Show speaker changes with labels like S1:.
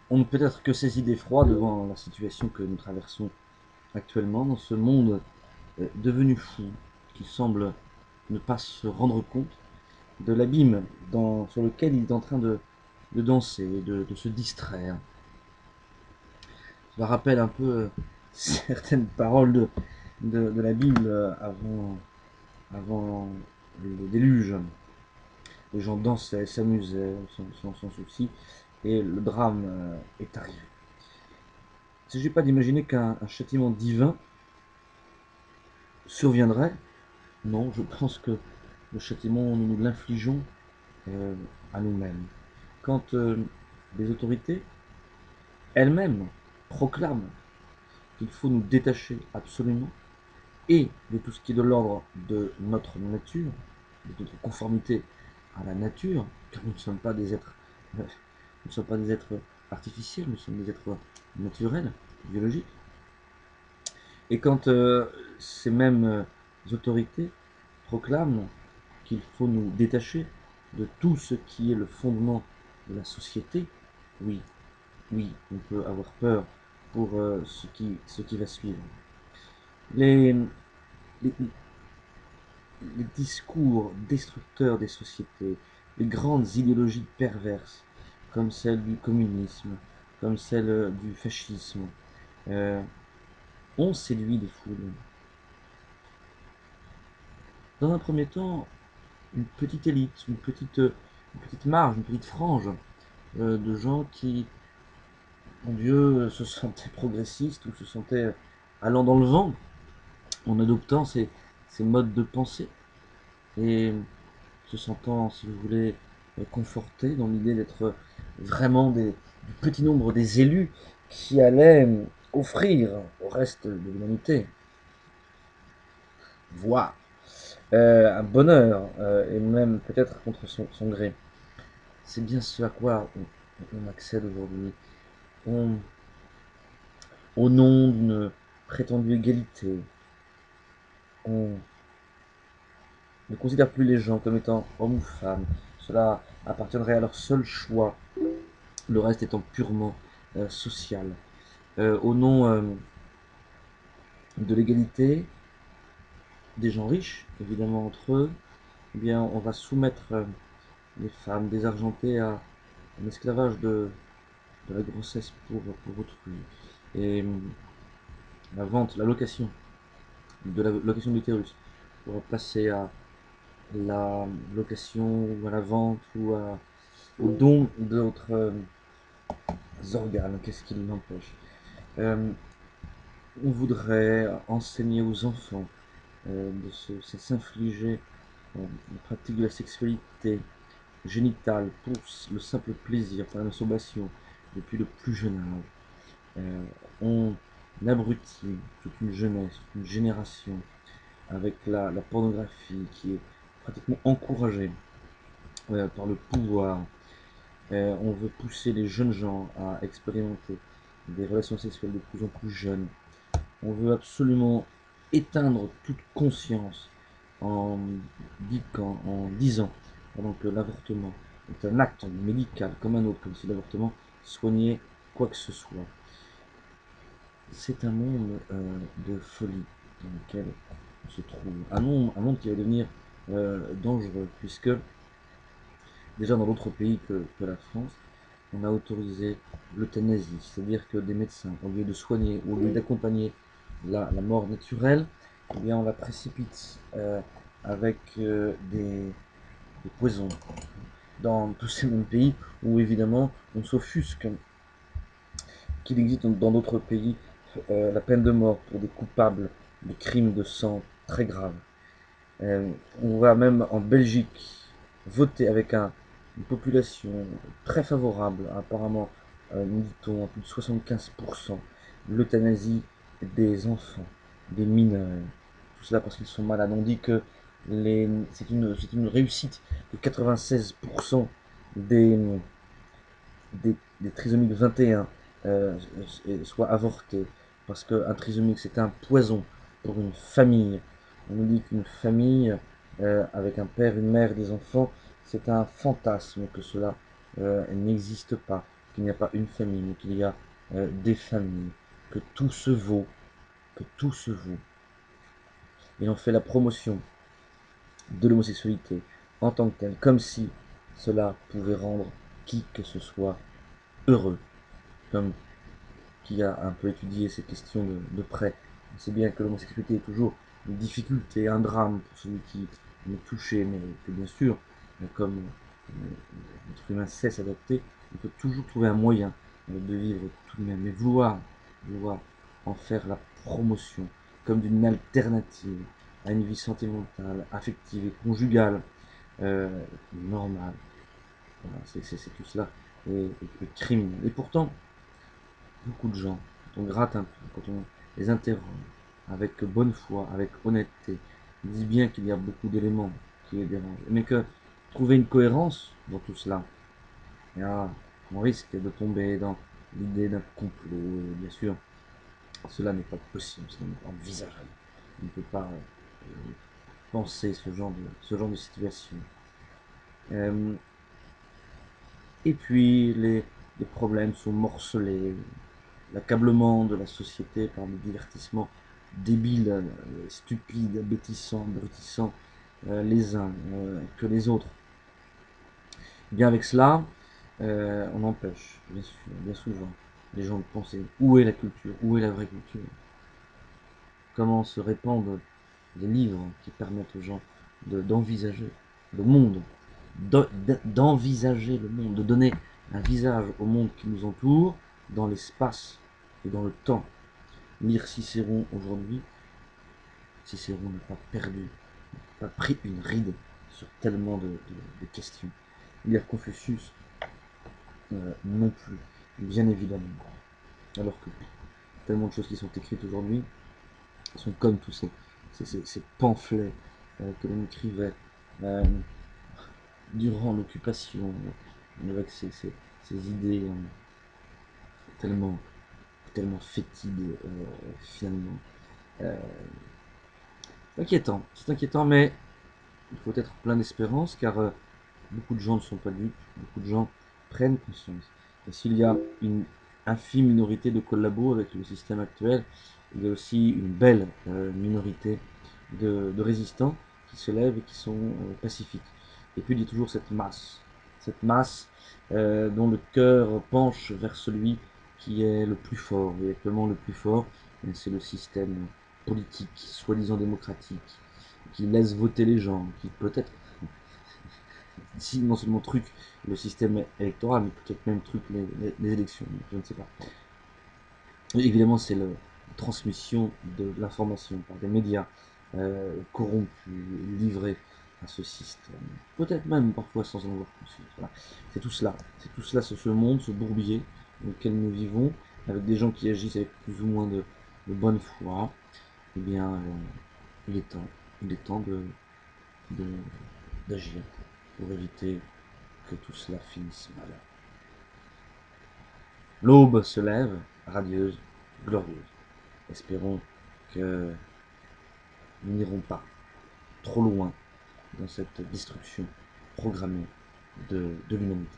S1: On ne peut être que saisi d'effroi devant la situation que nous traversons actuellement dans ce monde devenu fou, qui semble ne pas se rendre compte de l'abîme sur lequel il est en train de danser, de se distraire. Cela rappelle un peu certaines paroles de la Bible avant le déluge. Les gens dansaient, s'amusaient sans souci, et le drame est arrivé. Il ne s'agit pas d'imaginer qu'un châtiment divin surviendrait. Non, je pense que le châtiment, nous l'infligeons euh, à nous-mêmes. Quand les autorités elles-mêmes proclament qu'il faut nous détacher absolument et de tout ce qui est de l'ordre de notre nature, de notre conformité à la nature, car nous ne sommes pas des êtres, nous ne sommes pas des êtres artificiels, nous sommes des êtres naturels, biologiques. Et quand ces mêmes autorités proclament qu'il faut nous détacher de tout ce qui est le fondement de la société, oui, oui, on peut avoir peur pour ce qui va suivre. Les, les, les discours destructeurs des sociétés, les grandes idéologies perverses, comme celle du communisme, comme celle du fascisme, euh, ont séduit les foules. Dans un premier temps, une petite élite, une petite marge, une petite frange de gens qui, mon Dieu, se sentaient progressistes ou se sentaient allant dans le vent en adoptant ces modes de pensée et se sentant, si vous voulez, confortés dans l'idée d'être vraiment du petit nombre des élus qui allaient offrir au reste de l'humanité, voire un bonheur, et même peut-être contre son gré. C'est bien ce à quoi on accède aujourd'hui. On, Au nom d'une prétendue égalité, on ne considère plus les gens comme étant hommes ou femmes. Cela appartiendrait à leur seul choix, le reste étant purement social. Au nom de l'égalité des gens riches, évidemment entre eux, eh bien, on va soumettre les femmes désargentées à un esclavage de la grossesse pour autrui. Et la vente, la location de la location d'utérus pour passer à la location ou à la vente au don d'autres organes. Qu'est-ce qui l'empêche? On voudrait enseigner aux enfants de s'infliger la pratique de la sexualité génitale pour le simple plaisir, par la masturbation, depuis le plus jeune âge. On abrutit toute une jeunesse, toute une génération avec la pornographie qui est pratiquement encouragée par le pouvoir. On veut pousser les jeunes gens à expérimenter des relations sexuelles de plus en plus jeunes. On veut absolument éteindre toute conscience en, en disant pardon, que l'avortement est un acte médical comme un autre, comme si l'avortement soignait quoi que ce soit. C'est un monde de folie dans lequel on se trouve. Un monde qui va devenir dangereux, puisque déjà dans d'autres pays que la France, on a autorisé l'euthanasie, c'est-à-dire que des médecins, au lieu de soigner, au lieu d'accompagner la mort naturelle, eh bien on la précipite avec des poisons dans tous ces mêmes pays où évidemment on s'offusque qu'il existe dans d'autres pays la peine de mort pour des coupables de crimes de sang très graves. On va même en Belgique voter avec une population très favorable, apparemment, nous dit-on, à plus de 75%, l'euthanasie des enfants, des mineurs. Tout cela parce qu'ils sont malades. On dit que c'est une réussite de 96% des, des trisomiques 21 soient avortés. Parce qu'un trisomique, c'est un poison pour une famille. On nous dit qu'une famille avec un père, une mère, des enfants, c'est un fantasme, que cela n'existe pas. qu'il n'y a pas une famille, mais qu'il y a des familles, que tout se vaut, que tout se vaut. Et on fait la promotion de l'homosexualité en tant que telle, comme si cela pouvait rendre qui que ce soit heureux, comme qui a un peu étudié ces questions de près. On sait bien que l'homosexualité est toujours une difficulté, un drame pour celui qui est touché, mais que bien sûr, comme l'être humain sait s'adapter, on peut toujours trouver un moyen de vivre tout de même. Mais vouloir en faire la promotion comme d'une alternative à une vie sentimentale, affective et conjugale, normale, voilà, c'est tout cela est criminel. Et pourtant, beaucoup de gens, quand on gratte un peu, quand on les interroge avec bonne foi, avec honnêteté, ils disent bien qu'il y a beaucoup d'éléments qui les dérangent, mais que trouver une cohérence dans tout cela, et là, on risque de tomber dans l'idée d'un complot, et bien sûr, cela n'est pas possible, cela n'est pas envisageable. On ne peut pas penser ce genre de situation. Et puis, les problèmes sont morcelés, l'accablement de la société par des divertissements débiles, stupides, abétissants, abrutissants, les uns que les autres. Bien avec cela, on empêche, bien sûr, bien souvent, les gens de penser où est la culture, où est la vraie culture, comment se répandent les livres qui permettent aux gens d'envisager le monde, d'envisager le monde, de donner un visage au monde qui nous entoure dans l'espace et dans le temps. Lire Cicéron aujourd'hui, Cicéron n'a pas perdu, n'a pas pris une ride sur tellement de questions. Lire Confucius, non plus, bien évidemment. Alors que tellement de choses qui sont écrites aujourd'hui sont comme tous ces pamphlets que l'on écrivait durant l'occupation, avec ces idées tellement, tellement fétides finalement. C'est inquiétant, mais il faut être plein d'espérance car beaucoup de gens ne sont pas dupes, beaucoup de gens prennent conscience. Et s'il y a une infime minorité de collabos avec le système actuel, il y a aussi une belle minorité de résistants qui se lèvent et qui sont pacifiques. Et puis il y a toujours cette masse dont le cœur penche vers celui qui est le plus fort. Et actuellement le plus fort, c'est le système politique, soi-disant démocratique, qui laisse voter les gens, qui peut-être, si non seulement truc le système électoral, mais peut-être même truc les élections, je ne sais pas. Et évidemment, c'est la transmission de l'information par des médias corrompus, livrés à ce système. Peut-être même parfois sans en avoir conscience. Voilà. C'est tout cela, c'est ce monde, ce bourbier dans lequel nous vivons, avec des gens qui agissent avec plus ou moins de bonne foi. Eh bien, il est temps d'agir pour éviter que tout cela finisse mal. L'aube se lève, radieuse, glorieuse. Espérons que nous n'irons pas trop loin dans cette destruction programmée de l'humanité.